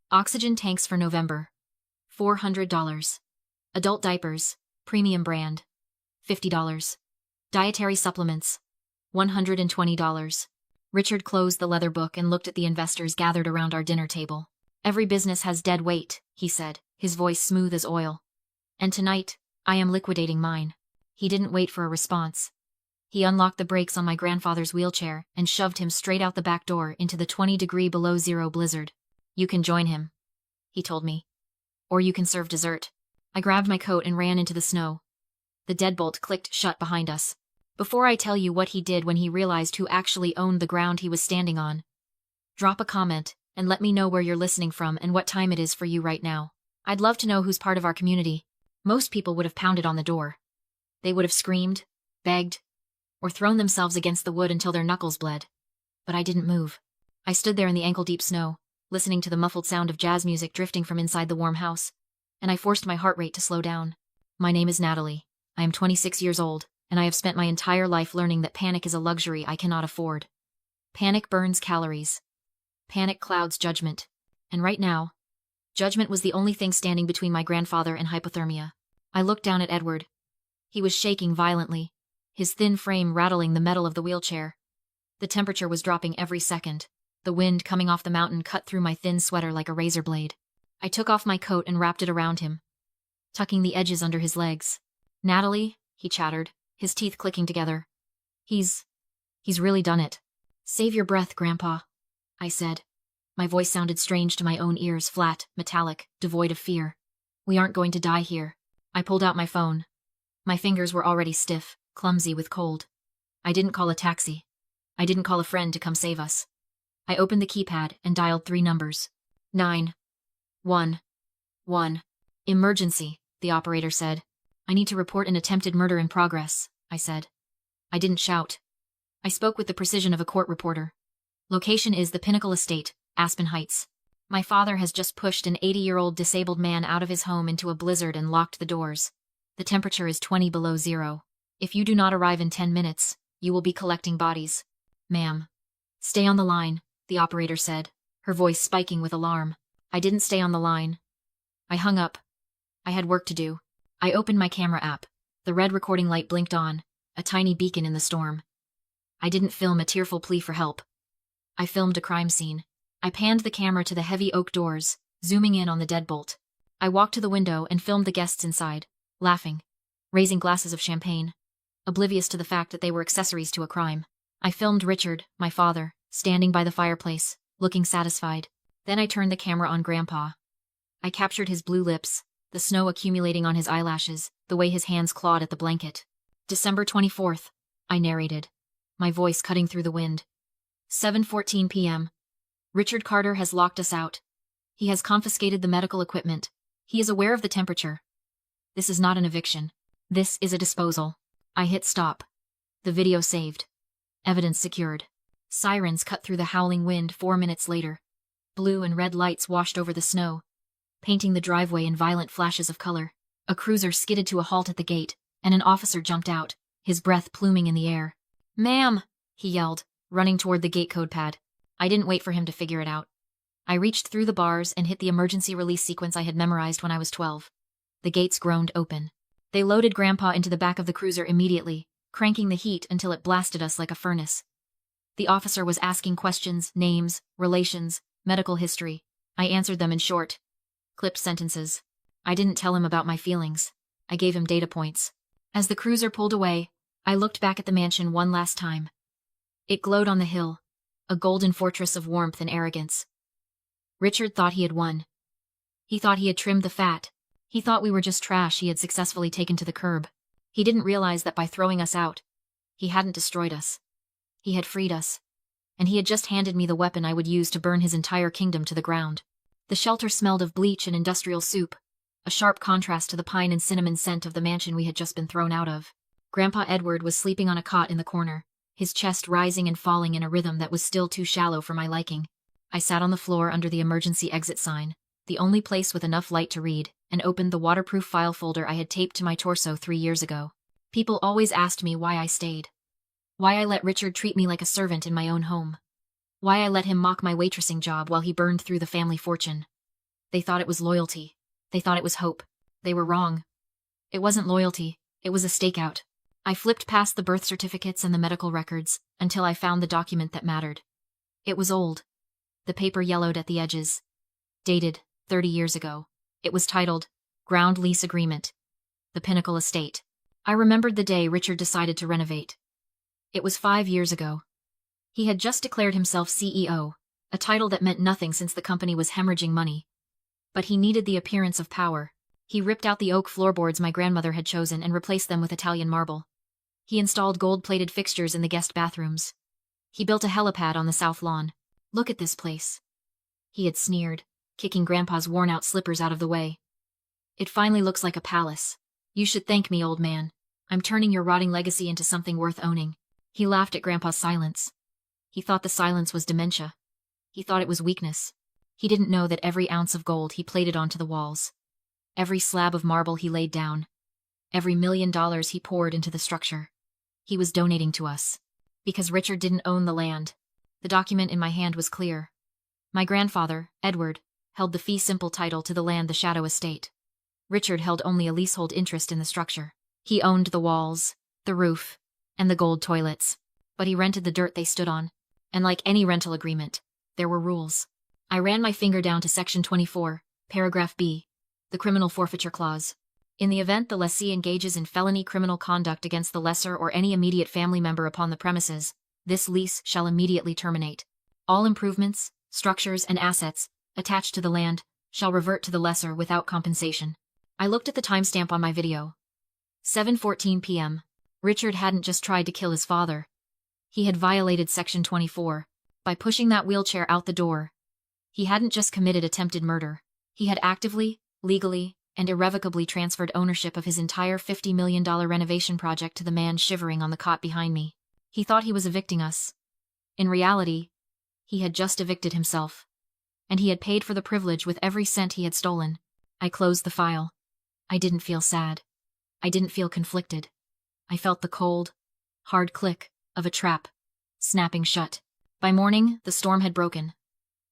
Oxygen tanks for November. $400. Adult diapers, premium brand. $50. Dietary supplements. $120. Richard closed the leather book and looked at the investors gathered around our dinner table. Every business has dead weight, he said, his voice smooth as oil. And tonight, I am liquidating mine. He didn't wait for a response. He unlocked the brakes on my grandfather's wheelchair and shoved him straight out the back door into the 20-degree below zero blizzard. You can join him, he told me. Or you can serve dessert. I grabbed my coat and ran into the snow. The deadbolt clicked shut behind us. Before I tell you what he did when he realized who actually owned the ground he was standing on, drop a comment and let me know where you're listening from and what time it is for you right now. I'd love to know who's part of our community. Most people would have pounded on the door. They would have screamed, begged, or thrown themselves against the wood until their knuckles bled. But I didn't move. I stood there in the ankle-deep snow, listening to the muffled sound of jazz music drifting from inside the warm house, and I forced my heart rate to slow down. My name is Natalie. I am 26 years old, and I have spent my entire life learning that panic is a luxury I cannot afford. Panic burns calories. Panic clouds judgment. And right now, judgment was the only thing standing between my grandfather and hypothermia. I looked down at Edward. He was shaking violently, his thin frame rattling the metal of the wheelchair. The temperature was dropping every second. The wind coming off the mountain cut through my thin sweater like a razor blade. I took off my coat and wrapped it around him, tucking the edges under his legs. Natalie, he chattered, his teeth clicking together. He's really done it. Save your breath, Grandpa, I said. My voice sounded strange to my own ears, flat, metallic, devoid of fear. We aren't going to die here. I pulled out my phone. My fingers were already stiff, clumsy with cold. I didn't call a taxi. I didn't call a friend to come save us. I opened the keypad and dialed 3 numbers. 911. Emergency, the operator said. I need to report an attempted murder in progress, I said. I didn't shout. I spoke with the precision of a court reporter. Location is the Pinnacle Estate, Aspen Heights. My father has just pushed an 80-year-old disabled man out of his home into a blizzard and locked the doors. The temperature is 20 below zero. If you do not arrive in 10 minutes, you will be collecting bodies. Ma'am. Stay on the line, the operator said, her voice spiking with alarm. I didn't stay on the line. I hung up. I had work to do. I opened my camera app. The red recording light blinked on, a tiny beacon in the storm. I didn't film a tearful plea for help. I filmed a crime scene. I panned the camera to the heavy oak doors, zooming in on the deadbolt. I walked to the window and filmed the guests inside, laughing, raising glasses of champagne, oblivious to the fact that they were accessories to a crime. I filmed Richard, my father, standing by the fireplace, looking satisfied. Then I turned the camera on Grandpa. I captured his blue lips, the snow accumulating on his eyelashes, the way his hands clawed at the blanket. December 24th, I narrated, my voice cutting through the wind. 7:14 p.m. Richard Carter has locked us out. He has confiscated the medical equipment. He is aware of the temperature. This is not an eviction. This is a disposal. I hit stop. The video saved. Evidence secured. Sirens cut through the howling wind 4 minutes later. Blue and red lights washed over the snow, painting the driveway in violent flashes of color. A cruiser skidded to a halt at the gate, and an officer jumped out, his breath pluming in the air. "Ma'am!" he yelled, running toward the gate code pad. I didn't wait for him to figure it out. I reached through the bars and hit the emergency release sequence I had memorized when I was 12. The gates groaned open. They loaded Grandpa into the back of the cruiser immediately, cranking the heat until it blasted us like a furnace. The officer was asking questions, names, relations, medical history. I answered them in short, clipped sentences. I didn't tell him about my feelings. I gave him data points. As the cruiser pulled away, I looked back at the mansion one last time. It glowed on the hill, a golden fortress of warmth and arrogance. Richard thought he had won. He thought he had trimmed the fat. He thought we were just trash he had successfully taken to the curb. He didn't realize that by throwing us out, he hadn't destroyed us. He had freed us. And he had just handed me the weapon I would use to burn his entire kingdom to the ground. The shelter smelled of bleach and industrial soup, a sharp contrast to the pine and cinnamon scent of the mansion we had just been thrown out of. Grandpa Edward was sleeping on a cot in the corner, his chest rising and falling in a rhythm that was still too shallow for my liking. I sat on the floor under the emergency exit sign, the only place with enough light to read, and opened the waterproof file folder I had taped to my torso 3 years ago. People always asked me why I stayed. Why I let Richard treat me like a servant in my own home. Why I let him mock my waitressing job while he burned through the family fortune. They thought it was loyalty. They thought it was hope. They were wrong. It wasn't loyalty. It was a stakeout. I flipped past the birth certificates and the medical records until I found the document that mattered. It was old. The paper yellowed at the edges. Dated 30 years ago. It was titled, Ground Lease Agreement. The Pinnacle Estate. I remembered the day Richard decided to renovate. It was 5 years ago. He had just declared himself CEO, a title that meant nothing since the company was hemorrhaging money. But he needed the appearance of power. He ripped out the oak floorboards my grandmother had chosen and replaced them with Italian marble. He installed gold-plated fixtures in the guest bathrooms. He built a helipad on the south lawn. Look at this place. He had sneered, kicking Grandpa's worn-out slippers out of the way. It finally looks like a palace. You should thank me, old man. I'm turning your rotting legacy into something worth owning. He laughed at Grandpa's silence. He thought the silence was dementia. He thought it was weakness. He didn't know that every ounce of gold he plated onto the walls, every slab of marble he laid down, every $1 million he poured into the structure, he was donating to us. Because Richard didn't own the land. The document in my hand was clear. My grandfather, Edward, held the fee simple title to the land, the Shadow Estate. Richard held only a leasehold interest in the structure. He owned the walls, the roof, and the gold toilets, but he rented the dirt they stood on. And like any rental agreement, there were rules. I ran my finger down to Section 24, Paragraph B, the Criminal Forfeiture Clause. In the event the lessee engages in felony criminal conduct against the lessor or any immediate family member upon the premises, this lease shall immediately terminate. All improvements, structures, and assets attached to the land shall revert to the lessor without compensation. I looked at the timestamp on my video. 7:14 p.m. Richard hadn't just tried to kill his father. He had violated Section 24 by pushing that wheelchair out the door. He hadn't just committed attempted murder. He had actively, legally, and irrevocably transferred ownership of his entire $50 million renovation project to the man shivering on the cot behind me. He thought he was evicting us. In reality, he had just evicted himself. And he had paid for the privilege with every cent he had stolen. I closed the file. I didn't feel sad. I didn't feel conflicted. I felt the cold, hard click of a trap, snapping shut. By morning, the storm had broken,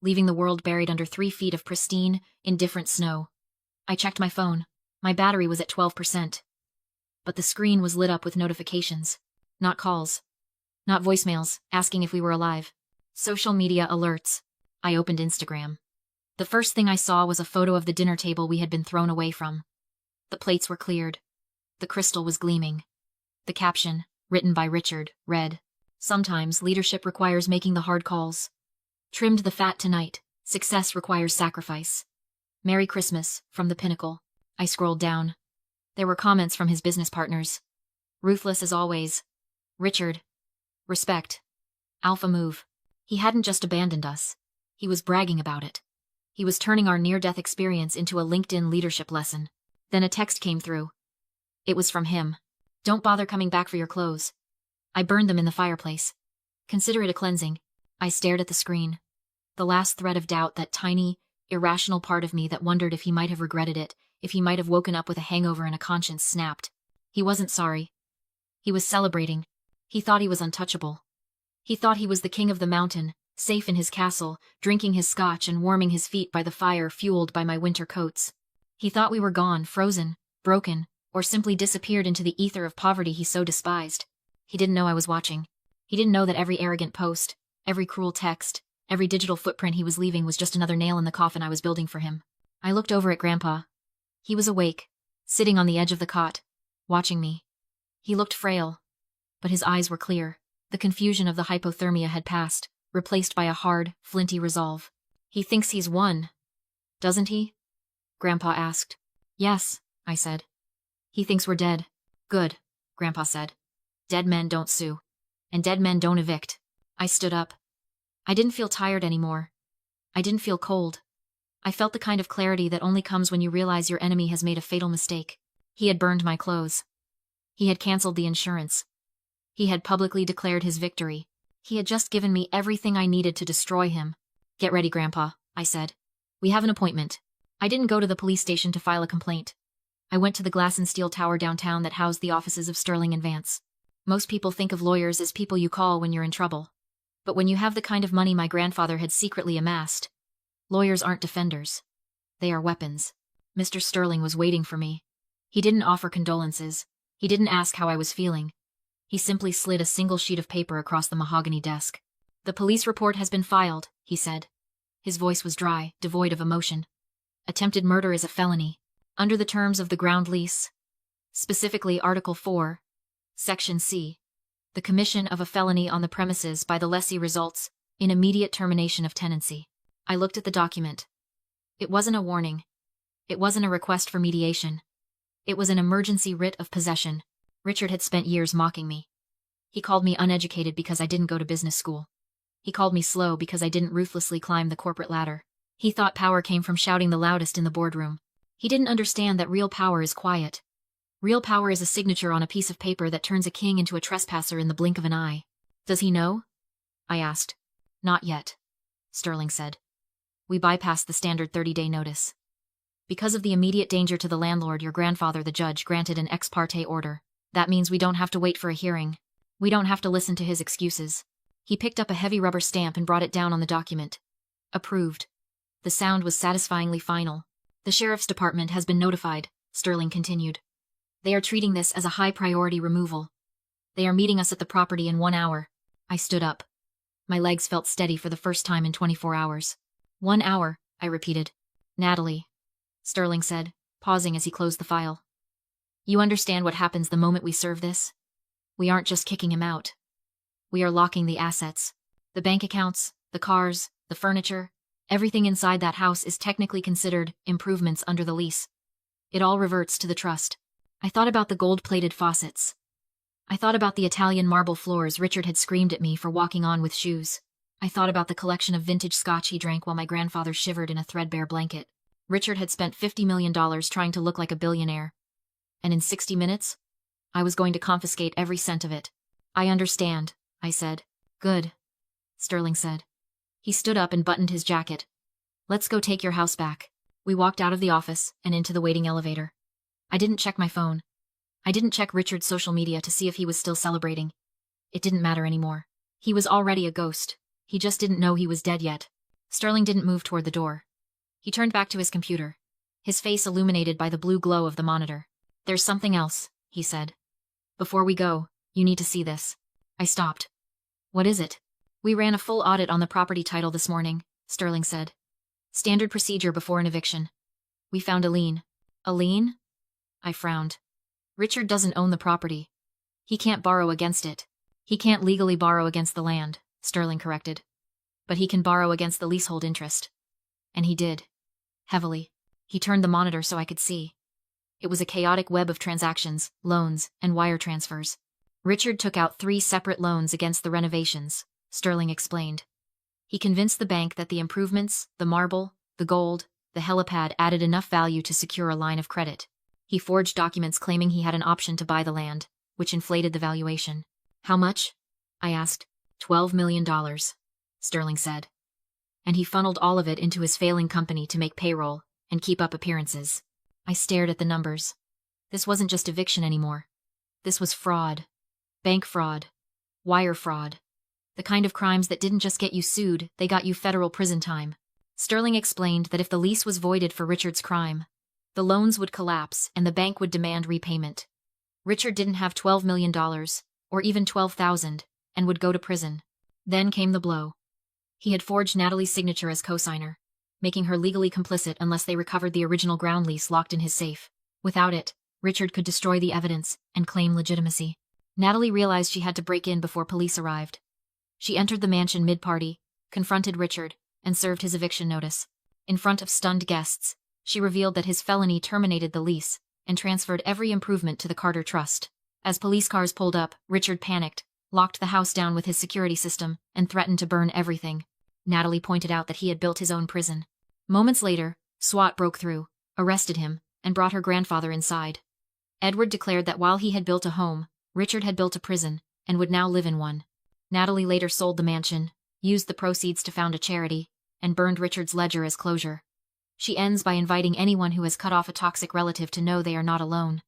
leaving the world buried under 3 feet of pristine, indifferent snow. I checked my phone. My battery was at 12%. But the screen was lit up with notifications. Not calls. Not voicemails, asking if we were alive. Social media alerts. I opened Instagram. The first thing I saw was a photo of the dinner table we had been thrown away from. The plates were cleared. The crystal was gleaming. The caption, written by Richard, read, "Sometimes leadership requires making the hard calls. Trimmed the fat tonight. Success requires sacrifice. Merry Christmas, from the Pinnacle." I scrolled down. There were comments from his business partners. Ruthless as always. Richard. Respect. Alpha move. He hadn't just abandoned us. He was bragging about it. He was turning our near-death experience into a LinkedIn leadership lesson. Then a text came through. It was from him. "Don't bother coming back for your clothes. I burned them in the fireplace. Consider it a cleansing." I stared at the screen. The last thread of doubt, that tiny, irrational part of me that wondered if he might have regretted it, if he might have woken up with a hangover and a conscience, snapped. He wasn't sorry. He was celebrating. He thought he was untouchable. He thought he was the king of the mountain, safe in his castle, drinking his scotch and warming his feet by the fire fueled by my winter coats. He thought we were gone, frozen, broken, or simply disappeared into the ether of poverty he so despised. He didn't know I was watching. He didn't know that every arrogant post, every cruel text, every digital footprint he was leaving was just another nail in the coffin I was building for him. I looked over at Grandpa. He was awake, sitting on the edge of the cot, watching me. He looked frail, but his eyes were clear. The confusion of the hypothermia had passed, replaced by a hard, flinty resolve. "He thinks he's won, doesn't he?" Grandpa asked. "Yes," I said. "He thinks we're dead." "Good," Grandpa said. "Dead men don't sue. And dead men don't evict." I stood up. I didn't feel tired anymore. I didn't feel cold. I felt the kind of clarity that only comes when you realize your enemy has made a fatal mistake. He had burned my clothes. He had canceled the insurance. He had publicly declared his victory. He had just given me everything I needed to destroy him. "Get ready, Grandpa," I said. "We have an appointment." I didn't go to the police station to file a complaint. I went to the glass and steel tower downtown that housed the offices of Sterling and Vance. Most people think of lawyers as people you call when you're in trouble. But when you have the kind of money my grandfather had secretly amassed, lawyers aren't defenders. They are weapons. Mr. Sterling was waiting for me. He didn't offer condolences. He didn't ask how I was feeling. He simply slid a single sheet of paper across the mahogany desk. The police report has been filed, he said. His voice was dry, devoid of emotion. Attempted murder is a felony, under the terms of the ground lease. Specifically Article 4, Section C. The commission of a felony on the premises by the lessee results in immediate termination of tenancy. I looked at the document. It wasn't a warning. It wasn't a request for mediation. It was an emergency writ of possession. Richard had spent years mocking me. He called me uneducated because I didn't go to business school. He called me slow because I didn't ruthlessly climb the corporate ladder. He thought power came from shouting the loudest in the boardroom. He didn't understand that real power is quiet. Real power is a signature on a piece of paper that turns a king into a trespasser in the blink of an eye. Does he know? I asked. Not yet, Sterling said. We bypassed the standard 30-day notice. Because of the immediate danger to the landlord, your grandfather, the judge, granted an ex parte order. That means we don't have to wait for a hearing. We don't have to listen to his excuses. He picked up a heavy rubber stamp and brought it down on the document. Approved. The sound was satisfyingly final. The sheriff's department has been notified, Sterling continued. They are treating this as a high-priority removal. They are meeting us at the property in 1 hour. I stood up. My legs felt steady for the first time in 24 hours. 1 hour, I repeated. Natalie, Sterling said, pausing as he closed the file. You understand what happens the moment we serve this? We aren't just kicking him out. We are locking the assets. The bank accounts, the cars, the furniture, everything inside that house is technically considered improvements under the lease. It all reverts to the trust. I thought about the gold-plated faucets. I thought about the Italian marble floors Richard had screamed at me for walking on with shoes. I thought about the collection of vintage scotch he drank while my grandfather shivered in a threadbare blanket. Richard had spent $50 million trying to look like a billionaire. And in 60 minutes, I was going to confiscate every cent of it. I understand, I said. Good, Sterling said. He stood up and buttoned his jacket. Let's go take your house back. We walked out of the office and into the waiting elevator. I didn't check my phone. I didn't check Richard's social media to see if he was still celebrating. It didn't matter anymore. He was already a ghost. He just didn't know he was dead yet. Sterling didn't move toward the door. He turned back to his computer, his face illuminated by the blue glow of the monitor. There's something else, he said. Before we go, you need to see this. I stopped. What is it? We ran a full audit on the property title this morning, Sterling said. Standard procedure before an eviction. We found a lien. A lien? I frowned. Richard doesn't own the property. He can't borrow against it. He can't legally borrow against the land, Sterling corrected. But he can borrow against the leasehold interest. And he did. Heavily. He turned the monitor so I could see. It was a chaotic web of transactions, loans, and wire transfers. Richard took out 3 separate loans against the renovations, Sterling explained. He convinced the bank that the improvements, the marble, the gold, the helipad added enough value to secure a line of credit. He forged documents claiming he had an option to buy the land, which inflated the valuation. How much? I asked. $12 million, Sterling said. And he funneled all of it into his failing company to make payroll and keep up appearances. I stared at the numbers. This wasn't just eviction anymore. This was fraud. Bank fraud. Wire fraud. The kind of crimes that didn't just get you sued, they got you federal prison time. Sterling explained that if the lease was voided for Richard's crime, the loans would collapse and the bank would demand repayment. Richard didn't have $12 million, or even $12,000, and would go to prison. Then came the blow. He had forged Natalie's signature as cosigner, making her legally complicit unless they recovered the original ground lease locked in his safe. Without it, Richard could destroy the evidence and claim legitimacy. Natalie realized she had to break in before police arrived. She entered the mansion mid-party, confronted Richard, and served his eviction notice. In front of stunned guests, she revealed that his felony terminated the lease and transferred every improvement to the Carter Trust. As police cars pulled up, Richard panicked, locked the house down with his security system, and threatened to burn everything. Natalie pointed out that he had built his own prison. Moments later, SWAT broke through, arrested him, and brought her grandfather inside. Edward declared that while he had built a home, Richard had built a prison, and would now live in one. Natalie later sold the mansion, used the proceeds to found a charity, and burned Richard's ledger as closure. She ends by inviting anyone who has cut off a toxic relative to know they are not alone.